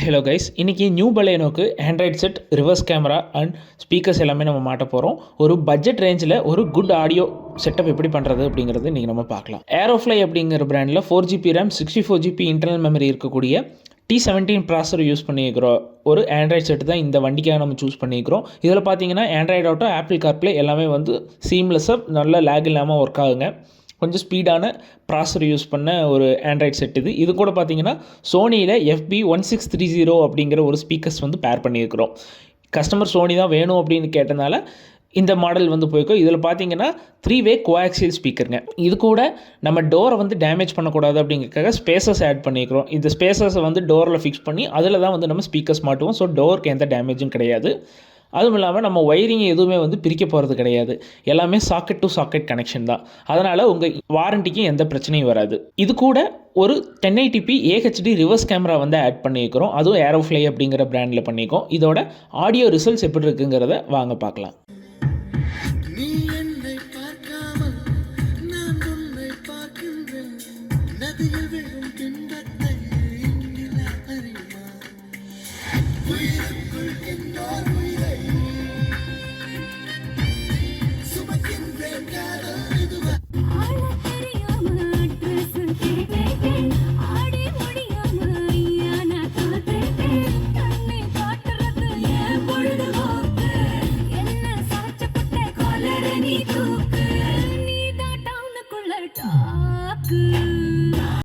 Hello guys, இன்றைக்கி new பலேனோக்கு Android set, reverse camera and speakers எல்லாமே நம்ம மாட்ட போகிறோம். ஒரு பட்ஜெட் ரேஞ்சில் ஒரு குட் ஆடியோ செட்டப் எப்படி பண்ணுறது அப்படிங்கிறது இன்றைக்கி நம்ம பார்க்கலாம். ஏரோஃப்ளை அப்படிங்கிற பிராண்டில் 4GB RAM 64GB internal memory இருக்கக்கூடிய T17 ப்ராசர் யூஸ் பண்ணியிருக்கிறோம். ஒரு ஆண்ட்ராய்ட் செட் தான் இந்த வண்டிக்காக நம்ம சூஸ் பண்ணியிருக்கிறோம். இதில் பார்த்தீங்கன்னா ஆண்ட்ராய்ட் ஆட்டோ, ஆப்பிள் கார்ப்ளே எல்லாமே வந்து சீம்லெஸ்ஸாக நல்ல லேக் இல்லாமல் ஒர்க் ஆகுங்க. கொஞ்சம் ஸ்பீடான ப்ராசர் யூஸ் பண்ண ஒரு ஆண்ட்ராய்ட் செட் இது கூட பார்த்தீங்கன்னா சோனியில் FB1630 அப்படிங்கிற ஒரு ஸ்பீக்கர்ஸ் வந்து பேர் பண்ணியிருக்கிறோம். கஸ்டமர் சோனி தான் வேணும் அப்படின்னு கேட்டனால இந்த மாடல் வந்து போயிருக்கோம். இதில் பார்த்தீங்கன்னா 3-வே கோஆக்சியல் ஸ்பீக்கருங்க. இது கூட நம்ம டோரை வந்து டேமேஜ் பண்ணக்கூடாது அப்படிங்கிறதுக்காக ஸ்பேசஸ் ஆட் பண்ணியிருக்கிறோம். இந்த ஸ்பேசஸை வந்து டோரில் ஃபிக்ஸ் பண்ணி அதில் தான் வந்து நம்ம ஸ்பீக்கர்ஸ் மாட்டுவோம். ஸோ டோருக்கு எந்த டேமேஜும் கிடையாது. அதுவும் இல்லாமல் நம்ம ஒயரிங் எதுவுமே வந்து பிரிக்க போகிறது கிடையாது. எல்லாமே சாக்கெட் டு சாக்கெட் கனெக்ஷன் தான். அதனால் உங்கள் வாரண்டிக்கு எந்த பிரச்சனையும் வராது. இது கூட ஒரு 1080p AHD ரிவர்ஸ் கேமரா வந்து ஆட் பண்ணியிருக்கிறோம். அதுவும் ஏரோஃப்ளை அப்படிங்கிற பிராண்டில் பண்ணியிருக்கோம். இதோட ஆடியோ ரிசல்ட்ஸ் எப்படி இருக்குங்கிறத வாங்க பார்க்கலாம்.